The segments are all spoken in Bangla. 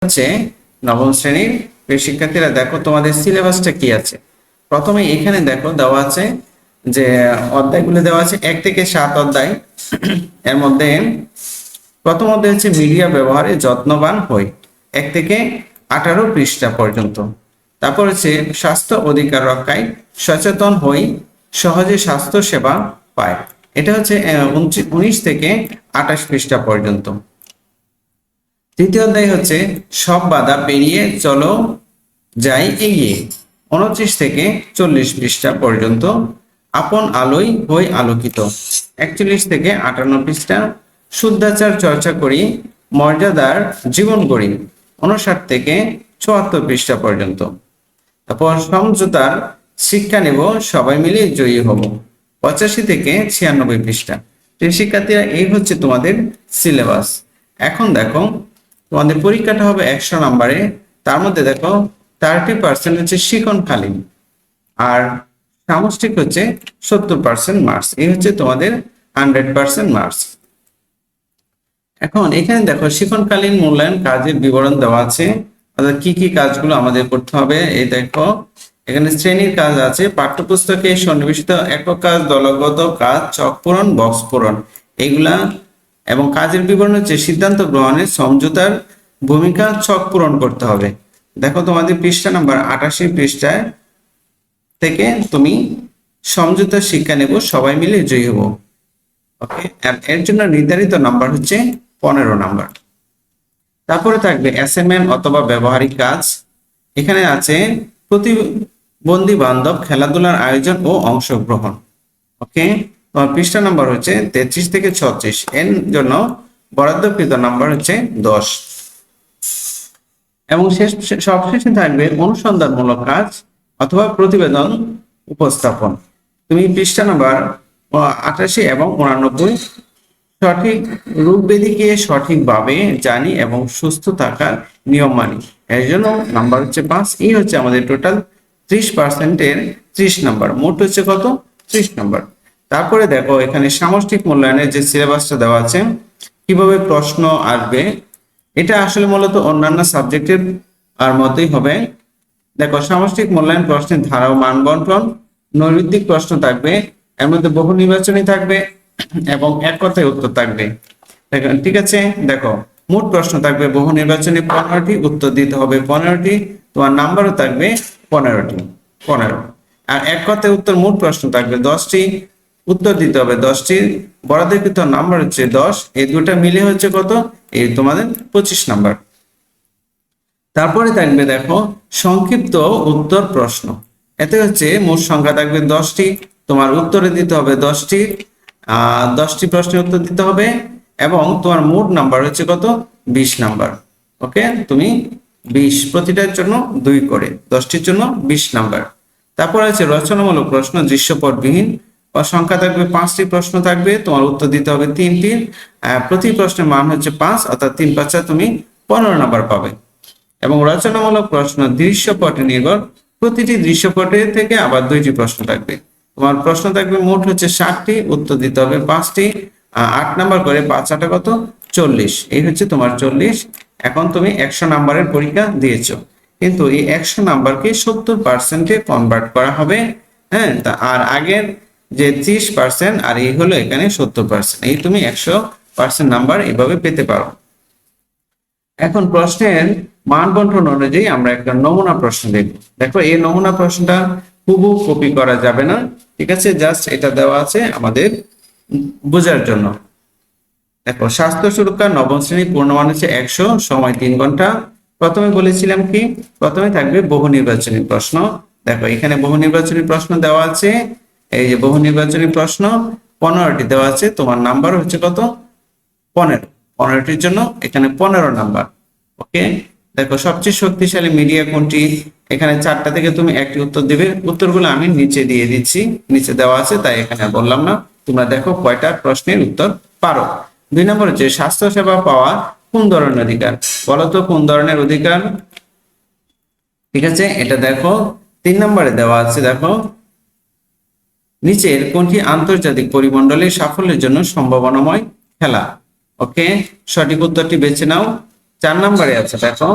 হচ্ছে নবম শ্রেণীর প্রিয় শিক্ষার্থীরা, দেখো তোমাদের সিলেবাসটা কি আছে। প্রথমে এখানে দেখো দেওয়া আছে যে অধ্যায়গুলো দেওয়া আছে 1 থেকে 7 অধ্যায়। এর মধ্যে প্রথম অধ্যায় হচ্ছে মিডিয়া ব্যবহারে যত্নবান হই, 1 থেকে 18 পৃষ্ঠা পর্যন্ত। তারপর হচ্ছে স্বাস্থ্য অধিকার রক্ষায় সচেতন হই, সহজে স্বাস্থ্য সেবা পায়, এটা হচ্ছে 19 থেকে 28 পৃষ্ঠা পর্যন্ত। তৃতীয় অধ্যায় হচ্ছে সব বাধা পেরিয়ে চলো যাই এগিয়ে, 29 থেকে 40 পৃষ্ঠা পর্যন্ত। আপন আলোয় হই আলোকিত, 41 থেকে 58 পৃষ্ঠা। শুদ্ধাচার চর্চা করি, মর্যাদার জীবন গড়ি, 59 থেকে 74 পৃষ্ঠা পর্যন্ত। তারপর সমঝোতার শিক্ষা নেব, সবাই মিলে জয়ী হব, 85 থেকে 96 পৃষ্ঠা। শিক্ষার্থীরা, এই হচ্ছে তোমাদের সিলেবাস। এখন দেখো তোমাদের পরীক্ষাটা হবে 100 নম্বরে। তার মধ্যে দেখো 30% হচ্ছে শিক্ষণকালীন, আর সামষ্টিক হচ্ছে 70% মার্কস। এই হচ্ছে তোমাদের 100% মার্কস। এখন এখানে দেখো শিক্ষণকালীন মূল্যায়ন কাজের বিবরণ দেওয়া আছে, অর্থাৎ কি কি কাজগুলো আমাদের করতে হবে। এই দেখো এখানে শ্রেণীর কাজ আছে, পাঠ্যপুস্তকে সন্নিবেশিত একক কাজ, দলগত কাজ, ছক পূরণ, বক্স পূরণ, এগুলা। এবং কাজের বিবরণ হচ্ছে সিদ্ধান্ত গ্রহণে সমঝোতার ভূমিকা, ছক পূরণ করতে হবে। দেখো তোমাদের পৃষ্ঠা নাম্বার 88 পৃষ্ঠায় থেকে তুমি সমঝোতা শিক্ষা নেব, সবাই মিলে জয়ী হব। ওকে, আর এর জন্য নির্ধারিত নাম্বার হচ্ছে 15 নাম্বার। তারপরে থাকবে অ্যাসাইনমেন্ট অথবা ব্যবহারিক কাজ। এখানে আছে প্রতিবন্ধী বান্ধব খেলাধুলার আয়োজন ও অংশগ্রহণ। ওকে, তোমার পৃষ্ঠা নাম্বার হচ্ছে 33 থেকে 36, এর জন্য বরাদ্দকৃত নাম্বার হচ্ছে 10। এবং সবশেষে থাকবে অনুসন্ধানমূলক কাজ অথবা প্রতিবেদন উপস্থাপন। তুমি পৃষ্ঠা নাম্বার 88 এবং 89, সঠিক রোগব্যাধিকে সঠিকভাবে জানি এবং সুস্থ থাকার নিয়ম মানি, এর জন্য নাম্বার হচ্ছে 5। এই হচ্ছে আমাদের টোটাল 30%-এর 30 নাম্বার, মোট হচ্ছে কত? 30 নাম্বার। তারপরে দেখো এখানে সামষ্টিক মূল্যায়নের যে সিলেবাসটা দেওয়া আছে, কিভাবে প্রশ্ন আসবে, এটা আসলে মূলত অন্যান্য সাবজেক্টের আর মতোই হবে। দেখো সামষ্টিক মূল্যায়ন প্রশ্নের ধারা ও মান বন্টন, নৈর্ব্যক্তিক প্রশ্ন থাকবে, এর মধ্যে বহু নির্বাচনী থাকবে এবং এক কথায় উত্তর থাকবে। ঠিক আছে, দেখো মোট প্রশ্ন থাকবে বহু নির্বাচনী 15টি, উত্তর দিতে হবে 15টি, তোমার নাম্বারও থাকবে 15টি, 15। আর এক কথায় উত্তর মোট প্রশ্ন থাকবে 10টি, উত্তর দিতে হবে 10টি, বরাদ্দকৃত নাম্বার হচ্ছে 10। এই দুটো মিলে হচ্ছে কত? এই তোমাদের 25 নাম্বার। তারপরে থাকবে দেখো সংক্ষিপ্ত উত্তর প্রশ্ন, এতে হচ্ছে মোট সংখ্যা থাকবে 10টি, তোমার উত্তরে দিতে হবে 10টি, 10টি প্রশ্নের উত্তর দিতে হবে, এবং তোমার মোট নাম্বার হচ্ছে কত? 20 নাম্বার। ওকে, তুমি 20, প্রতিটার জন্য 2 করে, 10টির জন্য 20 নাম্বার। তারপর আছে রচনামূলক প্রশ্ন, দৃশ্যপটবিহীন, সংখ্যা থাকবে 5টি প্রশ্ন থাকবে, তোমার উত্তর দিতে হবে 3টি, প্রতি প্রশ্নের মান হচ্ছে 5, অর্থাৎ 3 5 তুমি 15 নাম্বার পাবে। এবং রচনামূলক প্রশ্ন দৃশ্যপটে নির্ভর, প্রতিটি দৃশ্যপটে থেকে আবার 2টি প্রশ্ন থাকবে, তোমার প্রশ্ন থাকবে মোট হচ্ছে 60টি, উত্তর দিতে হবে 5টি, 8 নাম্বার করে 5 8 কত? 40। এই হচ্ছে তোমার 40। এখন তুমি 100 নাম্বারের পরীক্ষা দিয়েছো, কিন্তু এই 100 নাম্বারকে 70%-এ কনভার্ট করা হবে। হ্যাঁ, আর আগের যে 30% আর এই হলো এখানে 70%, এই তুমি 100% নাম্বার এভাবে পেতে পারো। এখন প্রশ্নের মান বন্টন অনুযায়ী আমরা একটা নমুনা প্রশ্ন দেখব। দেখো এই নমুনা প্রশ্নটা হুবহু কপি করা যাবে না, ঠিক আছে, জাস্ট এটা দেওয়া আছে আমাদের বোঝার জন্য। দেখো স্বাস্থ্য সুরক্ষা নবম শ্রেণী, পূর্ণমান হচ্ছে 100, সময় 3 ঘন্টা। প্রথমে বলেছিলাম কি, প্রথমে থাকবে বহু নির্বাচনী প্রশ্ন। দেখো এখানে বহু নির্বাচনী প্রশ্ন দেওয়া আছে, এই যে বহু নির্বাচনী প্রশ্ন 15টি দেওয়া আছে, তোমার নাম্বার হচ্ছে কত? 15, 15টির জন্য এখানে 15 নাম্বার। ওকে, দেখো সবচেয়ে শক্তিশালী মিডিয়া কোনটি, এখানে 4টা থেকে তুমি একটি উত্তর দিবে, উত্তরগুলো আমি নিচে দিয়ে দিচ্ছি, নিচে দেওয়া আছে তাই এখানে বললাম না। তোমরা দেখো কয়টা প্রশ্নের উত্তর পারো। 2 নম্বর হচ্ছে স্বাস্থ্য সেবা পাওয়া কোন ধরনের অধিকার, বলো তো কোন ধরনের অধিকার? ঠিক আছে, এটা দেখো 3 নম্বরে দেওয়া আছে, দেখো নিচের কোনটি আন্তর্জাতিক পরিমণ্ডলে সাফল্যের জন্য সম্ভাবনাময় খেলা। ওকে, সঠিক উত্তরটি বেছে নাও। 4 নম্বরে আছে দেখো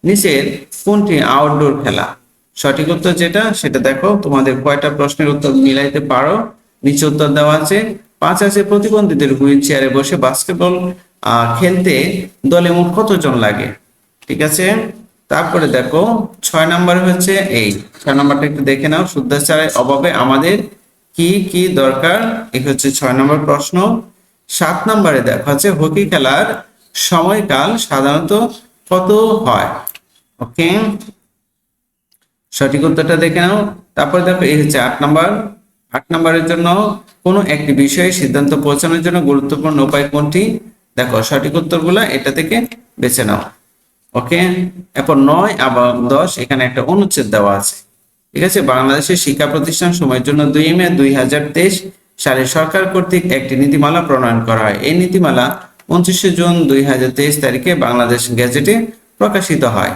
নিচের কোনটি আউটডোর খেলা। সঠিক উত্তর যেটা সেটা দেখো তোমাদের কয়টা প্রশ্নের উত্তর মিলাইতে পারো। নিচে উত্তর দেওয়া আছে। 5 আছে প্রতিবন্ধীদের হুইল চেয়ারে বসে বাস্কেটবল খেলতে দলে মোট কতজন লাগে। ঠিক আছে, তারপরে দেখো 6 নম্বরে হচ্ছে এই 6 নম্বরটা একটু দেখে নাও। শুদ্ধাচারের অভাবে আমাদের কি কি দরকার, এই হচ্ছে 6 নম্বর প্রশ্ন। 7 নম্বরে দেখো হচ্ছে হকি খেলার সময়কাল সাধারণত কত হয়। ওকে, সঠিক উত্তরটা দেখে নাও। তারপর দেখো এই হচ্ছে 8 নম্বর। 8 নম্বরের জন্য কোনো একটি বিষয়ে সিদ্ধান্ত পৌঁছানোর জন্য গুরুত্বপূর্ণ উপায় কোনটি। দেখো সঠিক উত্তরগুলো এটা থেকে বেছে নাও। ওকে, এরপর 9 এবং 10 এখানে একটা অনুচ্ছেদ দেওয়া আছে। ঠিক আছে, বাংলাদেশের শিক্ষা প্রতিষ্ঠান সময়ের জন্য 2 মে 2023 সালে সরকার কর্তৃক একটি নীতিমালা প্রণয়ন করা হয়। এই নীতিমালা 29 জুন 2023 তারিখে বাংলাদেশ গেজেটে প্রকাশিত হয়।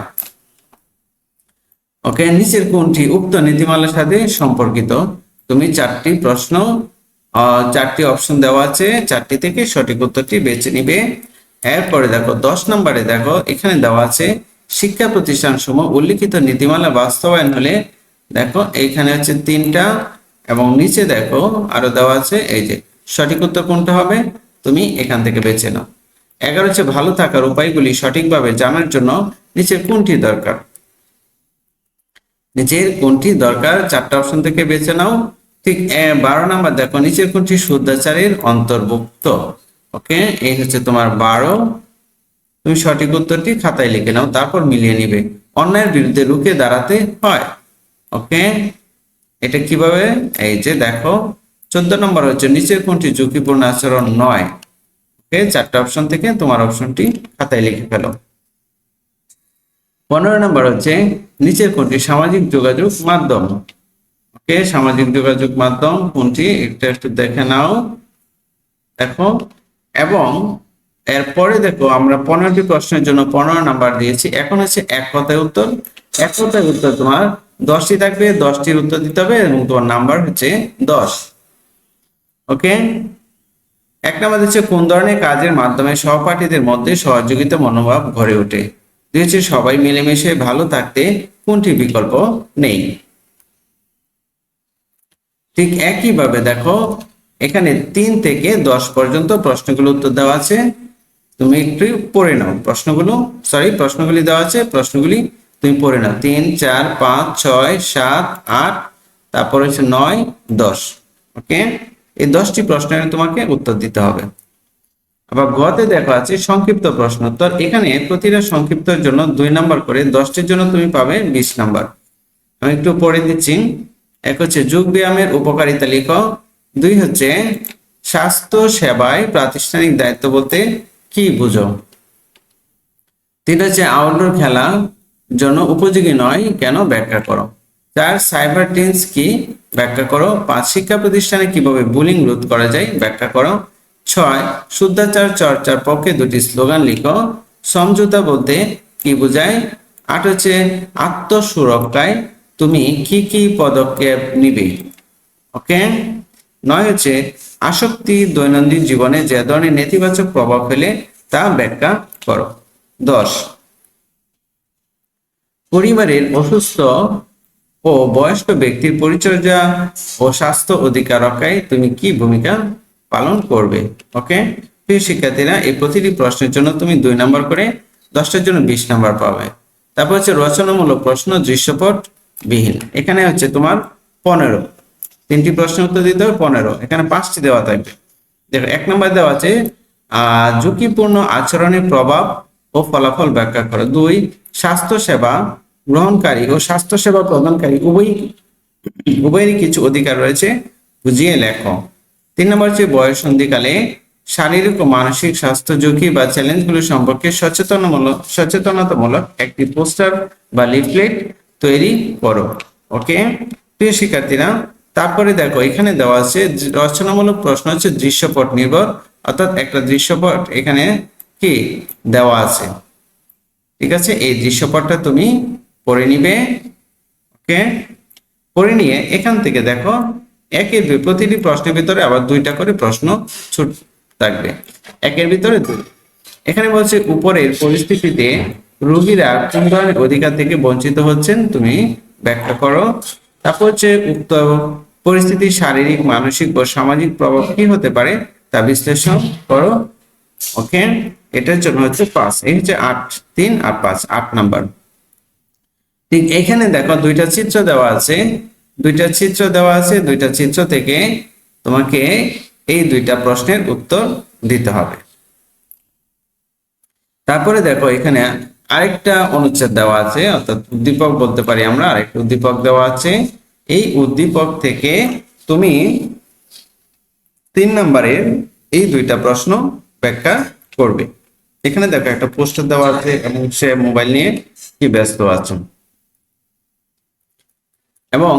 ওকে, নিচের কোনটি উক্ত নীতিমালার সাথে সম্পর্কিত। তুমি 4টি প্রশ্ন 4টি অপশন দেওয়া আছে, 4টি থেকে সঠিক উত্তরটি বেছে নিবে। এরপরে দেখো 10 নম্বরে দেখো এখানে দেওয়া আছে শিক্ষা প্রতিষ্ঠান সমূহ উল্লিখিত নীতিমালা বাস্তবায়ন হলে দেখো এইখানে হচ্ছে 3টা এবং নিচে দেখো আরো দেওয়া আছে। এই যে সঠিক উত্তর কোনটা হবে তুমি এখান থেকে বেছে নাও। 11 হচ্ছে ভালো থাকার উপায়গুলি সঠিকভাবে জানার জন্য নিচের কোনটি দরকার। নিচের কোনটি দরকার 4টা অপশন থেকে বেছে নাও। ঠিক 12 নাম্বার দেখো নিচের কোনটি শুদ্ধাচারের অন্তর্ভুক্ত। ওকে, এই হচ্ছে তোমার 12। তুমি সঠিক উত্তরটি খাতায় লিখে নাও, তারপর মিলিয়ে নিবে। অন্যায়ের বিরুদ্ধে রুখে দাঁড়াতে হয়। ওকে, এটা কিভাবে, এই যে দেখো 14 নম্বর হচ্ছে নিচের কোনটি ঝুঁকিপূর্ণ আচরণ নয়। ওকে, 4টা অপশন থেকে তোমার অপশনটি খাতায় লিখে ফেলো। 15 নম্বর হচ্ছে নিচের কোনটি সামাজিক যোগাযোগ মাধ্যম। ওকে, সামাজিক যোগাযোগ মাধ্যম কোনটি একটা একটু দেখে নাও। দেখো এবং এরপরে দেখো আমরা 15টি প্রশ্নের জন্য 15 নাম্বার দিয়েছি। এখন হচ্ছে এক কথায় উত্তর। এক কথায় উত্তর তোমার 10টি থাকবে, 10টির উত্তর দিতে হবে এবং তোমার নাম্বার হচ্ছে 10। ওকে, 1 নাম্বার হচ্ছে কোন ধরনের কাজের মাধ্যমে সহপাঠীদের মধ্যে সহযোগিতা মনোভাব গড়ে ওঠে। হচ্ছে সবাই মিলেমিশে ভালো থাকতে কোনটি বিকল্প নেই। ঠিক একইভাবে দেখো এখানে 3 থেকে 10 পর্যন্ত প্রশ্নগুলো উত্তর দেওয়া আছে। তুমি একটু পড়ে নাও প্রশ্নগুলি দেওয়া আছে, প্রশ্নগুলি তুমি পড়ে নাও। 3, 4, 5, 6, 7, 8 তারপর হচ্ছে 9, 10। ওকে, এই 10টি প্রশ্নের তোমাকে উত্তর দিতে হবে। আবার গতে দেখা আছে সংক্ষিপ্ত প্রশ্ন উত্তর। এখানে প্রতিটা সংক্ষিপ্তের জন্য 2 নাম্বার করে, 10টির জন্য তুমি পাবে 20 নাম্বার। আমি একটু পড়ে দিচ্ছি। 1 হচ্ছে যোগ ব্যায়ামের উপকারিতা লিখো। 2 হচ্ছে স্বাস্থ্য সেবায় প্রাতিষ্ঠানিক দায়িত্ব বলতে কি বুঝো। 3 হচ্ছে আউটডোর খেলা জন্য উপযোগী নয় কেন ব্যাখ্যা করো। 4 সাইবার টেন্স কি ব্যাখ্যা করো। 5 শিক্ষা প্রতিষ্ঠানে কিভাবে বুলিং রোধ করা যায় ব্যাখ্যা করো। 6 শুদ্ধাচার চর্চার পক্ষে 2টি স্লোগান লিখো। সমঝোতা বলতে কি বোঝায়। 8 হচ্ছে আত্মসুরক্ষায় তুমি কি কি পদক্ষেপ নিবে। ওকে, 9 হচ্ছে আসক্তি দৈনন্দিন জীবনে যে ধরনের নেতিবাচক প্রভাব ফেলে তা ব্যাখ্যা করো। 10 পরিবারের অসুস্থ ও বয়স্ক ব্যক্তির পরিচর্যা ও স্বাস্থ্য অধিকার রক্ষায় তুমি কি ভূমিকা পালন করবে। ওকে, প্রিয় শিক্ষার্থীরা এই প্রতিটি প্রশ্নের জন্য তুমি 2 নাম্বার করে, 10টার জন্য 20 নাম্বার পাবে। তারপর হচ্ছে রচনামূলক প্রশ্ন দৃশ্যপট বিহীন। এখানে হচ্ছে তোমার 15, 3টি প্রশ্নের উত্তর দিতে হবে 15। এখানে 5টি দেওয়া থাকবে। দেখো 1 নাম্বার দেওয়া আছে ঝুঁকিপূর্ণ আচরণের প্রভাব ও ফলাফল ব্যাখ্যা করো। 2 স্বাস্থ্য সেবা গ্রহণকারী ও স্বাস্থ্য সেবা প্রদানকারী উভয়েরই কিছু অধিকার রয়েছে, বুঝিয়ে লেখো। 3 নম্বর হচ্ছে বয়ঃসন্ধিকালে শারীরিক ও মানসিক স্বাস্থ্য ঝুঁকি বা চ্যালেঞ্জগুলো সম্পর্কে সচেতনতামূলক একটি পোস্টার বা লিফলেট তৈরি করো। ওকে, প্রিয় শিক্ষার্থীরা, তারপরে দেখো এখানে দেওয়া আছে রচনামূলক প্রশ্ন হচ্ছে দৃশ্যপট নির্ভর, অর্থাৎ একটা দৃশ্যপট এখানে কি দেওয়া আছে। ঠিক আছে, এই দৃশ্যপটটা তুমি পড়ে নিবে। ওকে, পড়ে নিয়ে এখান থেকে দেখো একের প্রতিটি প্রশ্নের ভিতরে আবার 2টা করে প্রশ্ন ছুট থাকবে। একের ভিতরে 2। এখানে বলছে উপরের পরিস্থিতিতে রোগীরা কোন ধরনের অধিকার থেকে বঞ্চিত হচ্ছেন তুমি ব্যাখ্যা করো। তারপর হচ্ছে উক্ত পরিস্থিতির শারীরিক, মানসিক ও সামাজিক প্রভাব কি হতে পারে তা বিশ্লেষণ করো। ওকে, এটার জন্য হচ্ছে 5, এই হচ্ছে 8, 3 আর 5, 8 নাম্বার। ঠিক এখানে দেখো দুইটা চিত্র দেওয়া আছে, দুইটা চিত্র থেকে তোমাকে এই দুইটা প্রশ্নের উত্তর দিতে হবে। তারপরে দেখো এখানে আরেকটা অনুচ্ছেদ দেওয়া আছে, অর্থাৎ উদ্দীপক বলতে পারি আমরা, আরেকটা উদ্দীপক দেওয়া আছে। এই উদ্দীপক থেকে তুমি 3 নম্বরের এই দুইটা প্রশ্ন ব্যাখ্যা করবে। এখানে দেখো একটা পোস্টার দেওয়া আছে এবং সে মোবাইল নিয়ে কি ব্যস্ত আছে। এবং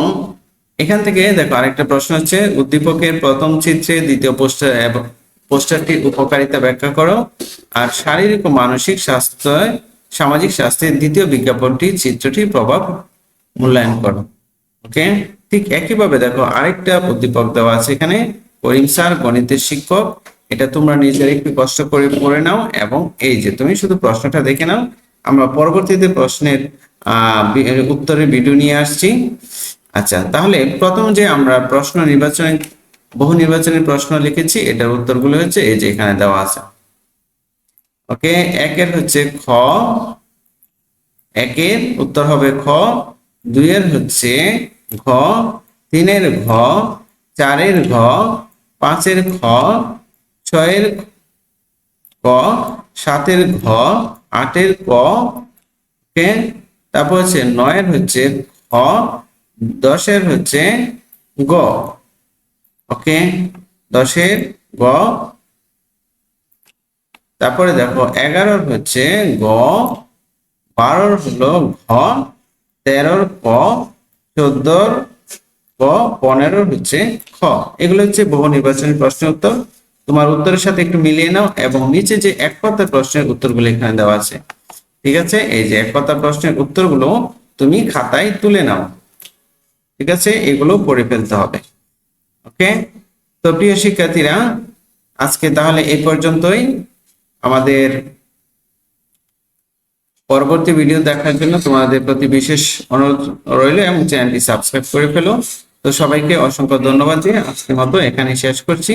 এখান থেকে দেখো আরেকটা প্রশ্ন হচ্ছে উদ্দীপকের প্রথম চিত্রে দ্বিতীয় পোস্টারটির উপকারিতা ব্যাখ্যা করো। আর শারীরিক ও মানসিক স্বাস্থ্য, সামাজিক স্বাস্থ্যের দ্বিতীয় বিজ্ঞাপনটি চিত্রটির প্রভাব মূল্যায়ন করো। ওকে, ঠিক একইভাবে দেখো আরেকটা উদ্দীপক দেওয়া আছে এখানে, করিম স্যার গণিতের শিক্ষক। এটা তোমরা নিজেরা একটু কষ্ট করে পড়ে নাও এবং এই যে তুমি শুধু প্রশ্নটা দেখে নাও, আমরা পরবর্তীতে প্রশ্নের উত্তরের ভিডিও নিয়ে আসছি। আচ্ছা, তাহলে প্রথম যে আমরা প্রশ্ন নির্বাচনে বহু নির্বাচনী প্রশ্ন লিখেছি, এটার উত্তরগুলো হচ্ছে এই যে এখানে দেওয়া আছে। ওকে, একের হচ্ছে খ, একের উত্তর হবে খ, দুইয়ের হচ্ছে ঘ, তিনের ঘ, চারের ঘ, পাঁচের খ, ছয়ের ক, সাতের ঘ, আটের ক। ওকে, তারপর হচ্ছে নয়ের হচ্ছে খ, দশের হচ্ছে গ। ওকে, দশের গ। তারপরে দেখো 11-র হচ্ছে গ, 12-র হলো ঘ, 13-র ক, 14-র ক, 15-র হচ্ছে খ। এগুলো হচ্ছে বহু নির্বাচনী প্রশ্নের উত্তর। তোমার উত্তরের সাথে একটু মিলিয়ে নাও এবং নিচে যে এক কথা প্রশ্নের উত্তরগুলো এখানে দেওয়া আছে, ঠিক আছে, এই যে এক কথা প্রশ্নের উত্তরগুলো তুমি খাতায় তুলে নাও। ঠিক আছে, এগুলো পড়ে ফেলতে হবে। ওকে, তো প্রিয় শিক্ষার্থীরা, আজকে তাহলে এই পর্যন্তই। আমাদের পরবর্তী ভিডিও দেখার জন্য তোমাদের প্রতি বিশেষ অনুরোধ রইল এবং চ্যানেলটি সাবস্ক্রাইব করে ফেলো। তো সবাইকে অসংখ্য ধন্যবাদ দিয়ে আজকের মতো এখানে শেষ করছি।